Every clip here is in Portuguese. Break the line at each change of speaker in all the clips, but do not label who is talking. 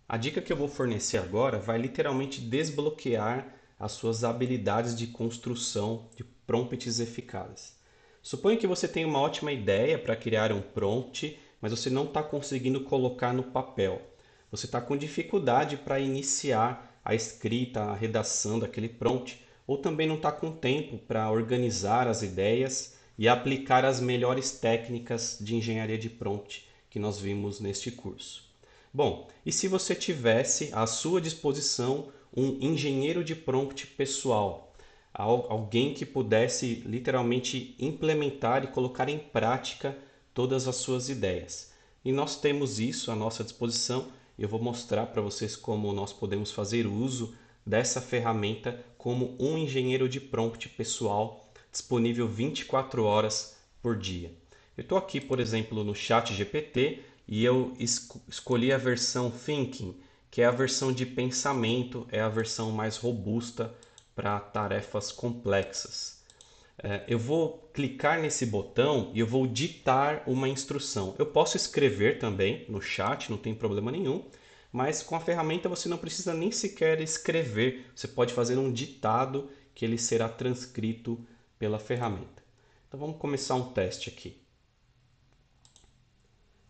A dica que eu vou fornecer agora vai literalmente desbloquear as suas habilidades de construção de prompts eficazes. Suponha que você tem uma ótima ideia para criar um prompt, mas você não está conseguindo colocar no papel. Você está com dificuldade para iniciar a escrita, a redação daquele prompt, ou também não está com tempo para organizar as ideias e aplicar as melhores técnicas de engenharia de prompt que nós vimos neste curso. Bom, e se você tivesse à sua disposição um engenheiro de prompt pessoal, alguém que pudesse literalmente implementar e colocar em prática todas as suas ideias? E nós temos isso à nossa disposição. Eu vou mostrar para vocês como nós podemos fazer uso dessa ferramenta como um engenheiro de prompt pessoal disponível 24 horas por dia. Eu estou aqui, por exemplo, no ChatGPT e eu escolhi a versão Thinking, que é a versão de pensamento, é a versão mais robusta para tarefas complexas. Eu vou clicar nesse botão e eu vou ditar uma instrução. Eu posso escrever também no chat, não tem problema nenhum, mas com a ferramenta você não precisa nem sequer escrever. Você pode fazer um ditado que ele será transcrito pela ferramenta. Então vamos começar um teste aqui.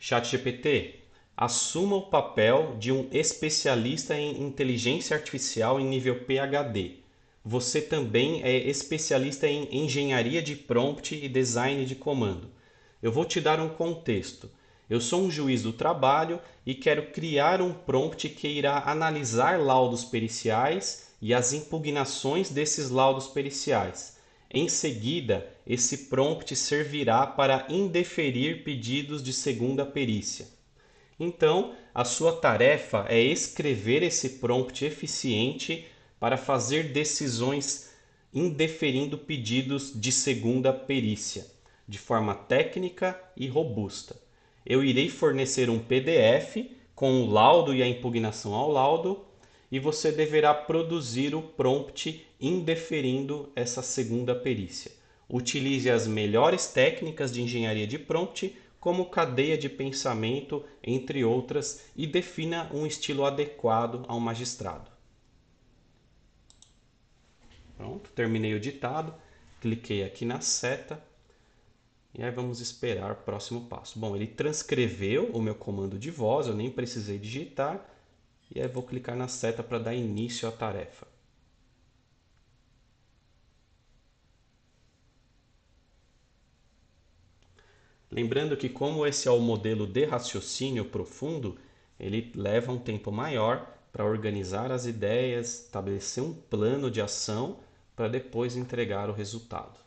ChatGPT, assuma o papel de um especialista em inteligência artificial em nível PhD. Você também é especialista em engenharia de prompt e design de comando. Eu vou te dar um contexto. Eu sou um juiz do trabalho e quero criar um prompt que irá analisar laudos periciais e as impugnações desses laudos periciais. Em seguida, esse prompt servirá para indeferir pedidos de segunda perícia. Então, a sua tarefa é escrever esse prompt eficiente para fazer decisões indeferindo pedidos de segunda perícia, de forma técnica e robusta. Eu irei fornecer um PDF com o laudo e a impugnação ao laudo, e você deverá produzir o prompt indeferindo essa segunda perícia. Utilize as melhores técnicas de engenharia de prompt, como cadeia de pensamento, entre outras, e defina um estilo adequado ao magistrado. Pronto, terminei o ditado, cliquei aqui na seta e aí vamos esperar o próximo passo. Bom, ele transcreveu o meu comando de voz, eu nem precisei digitar, e aí vou clicar na seta para dar início à tarefa. Lembrando que como esse é o modelo de raciocínio profundo, ele leva um tempo maior para organizar as ideias, estabelecer um plano de ação para depois entregar o resultado.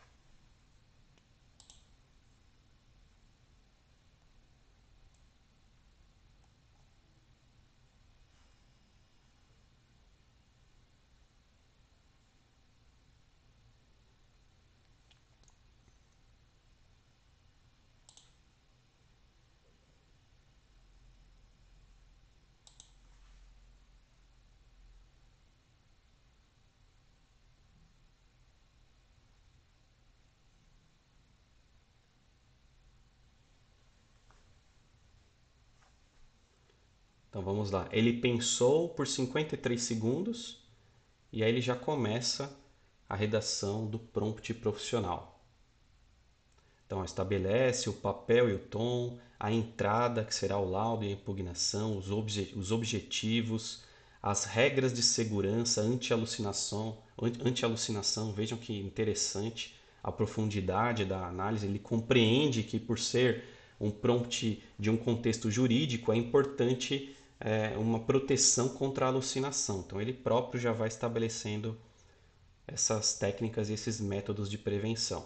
Então vamos lá. Ele pensou por 53 segundos e aí ele já começa a redação do prompt profissional. Então estabelece o papel e o tom, a entrada, que será o laudo e a impugnação, os objetivos, as regras de segurança anti-alucinação. Vejam que interessante a profundidade da análise. Ele compreende que, por ser um prompt de um contexto jurídico, é importante uma proteção contra a alucinação. Então ele próprio já vai estabelecendo essas técnicas e esses métodos de prevenção.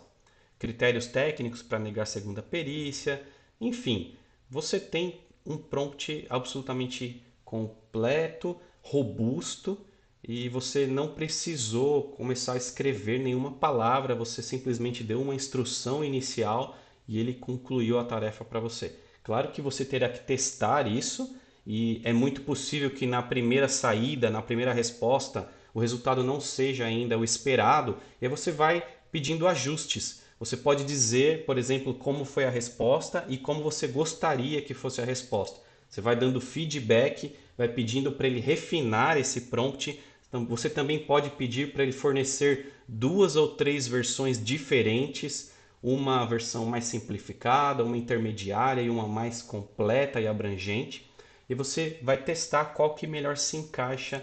Critérios técnicos para negar segunda perícia, enfim, você tem um prompt absolutamente completo, robusto, e você não precisou começar a escrever nenhuma palavra, você simplesmente deu uma instrução inicial e ele concluiu a tarefa para você. Claro que você terá que testar isso e é muito possível que na primeira saída, na primeira resposta, o resultado não seja ainda o esperado, e aí você vai pedindo ajustes. Você pode dizer, por exemplo, como foi a resposta e como você gostaria que fosse a resposta. Você vai dando feedback, vai pedindo para ele refinar esse prompt. Então, você também pode pedir para ele fornecer 2 ou 3 versões diferentes, uma versão mais simplificada, uma intermediária e uma mais completa e abrangente. E você vai testar qual que melhor se encaixa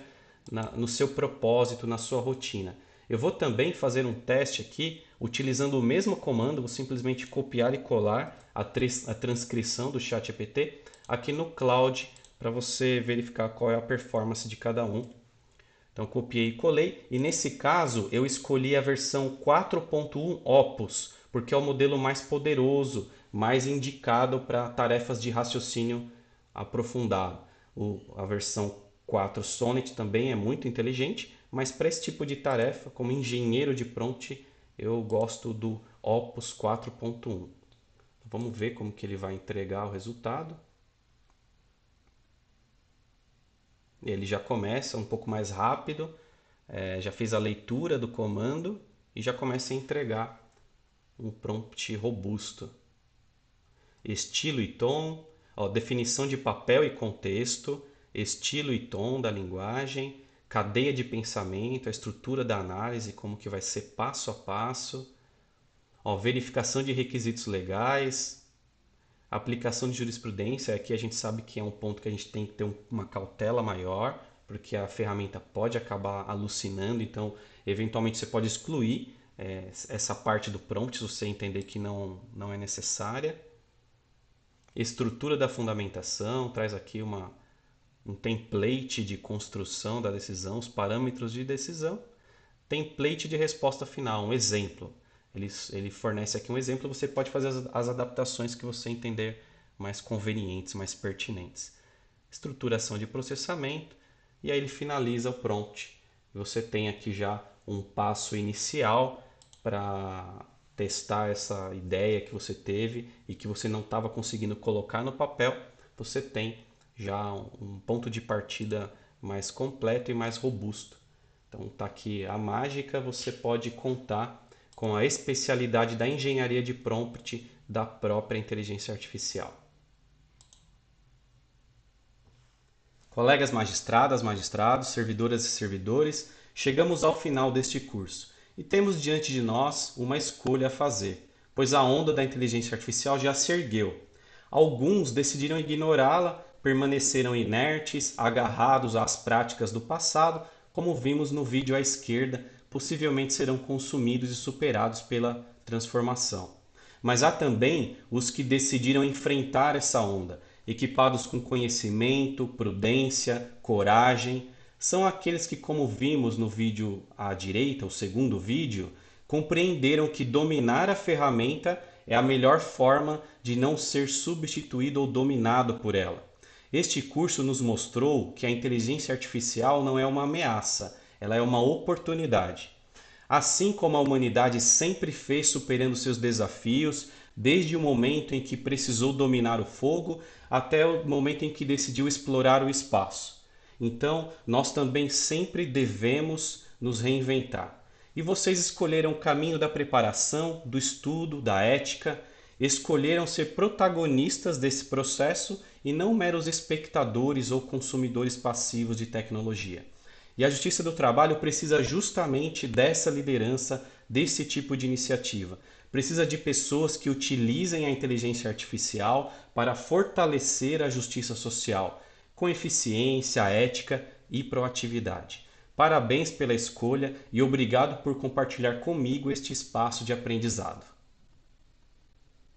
no seu propósito, na sua rotina. Eu vou também fazer um teste aqui, utilizando o mesmo comando, vou simplesmente copiar e colar a transcrição do ChatGPT aqui no Cloud, para você verificar qual é a performance de cada um. Então copiei e colei, e nesse caso eu escolhi a versão 4.1 Opus, porque é o modelo mais poderoso, mais indicado para tarefas de raciocínio aprofundado. A versão 4 Sonnet também é muito inteligente, mas para esse tipo de tarefa, como engenheiro de prompt, eu gosto do Opus 4.1. Vamos ver como que ele vai entregar o resultado. Ele já começa um pouco mais rápido, já fez a leitura do comando e já começa a entregar um prompt robusto. Estilo e tom, definição de papel e contexto, estilo e tom da linguagem, cadeia de pensamento, a estrutura da análise, como que vai ser passo a passo, verificação de requisitos legais, aplicação de jurisprudência. Aqui a gente sabe que é um ponto que a gente tem que ter uma cautela maior, porque a ferramenta pode acabar alucinando, então eventualmente você pode excluir essa parte do prompt se você entender que não é necessária. Estrutura da fundamentação, traz aqui um template de construção da decisão, os parâmetros de decisão. Template de resposta final, um exemplo. Ele fornece aqui um exemplo, você pode fazer as adaptações que você entender mais convenientes, mais pertinentes. Estruturação de processamento, e aí ele finaliza o prompt. Você tem aqui já um passo inicial para testar essa ideia que você teve e que você não estava conseguindo colocar no papel. Você tem já um ponto de partida mais completo e mais robusto. Então está aqui a mágica, você pode contar com a especialidade da engenharia de prompt da própria inteligência artificial. Colegas magistradas, magistrados, servidoras e servidores, chegamos ao final deste curso e temos diante de nós uma escolha a fazer, pois a onda da inteligência artificial já se ergueu. Alguns decidiram ignorá-la, permaneceram inertes, agarrados às práticas do passado, como vimos no vídeo à esquerda, possivelmente serão consumidos e superados pela transformação. Mas há também os que decidiram enfrentar essa onda, equipados com conhecimento, prudência, coragem. São aqueles que, como vimos no vídeo à direita, o segundo vídeo, compreenderam que dominar a ferramenta é a melhor forma de não ser substituído ou dominado por ela. Este curso nos mostrou que a inteligência artificial não é uma ameaça, ela é uma oportunidade. Assim como a humanidade sempre fez superando seus desafios, desde o momento em que precisou dominar o fogo até o momento em que decidiu explorar o espaço. Então, nós também sempre devemos nos reinventar. E vocês escolheram o caminho da preparação, do estudo, da ética, escolheram ser protagonistas desse processo e não meros espectadores ou consumidores passivos de tecnologia. E a Justiça do Trabalho precisa justamente dessa liderança, desse tipo de iniciativa. Precisa de pessoas que utilizem a inteligência artificial para fortalecer a justiça social, com eficiência, ética e proatividade. Parabéns pela escolha e obrigado por compartilhar comigo este espaço de aprendizado.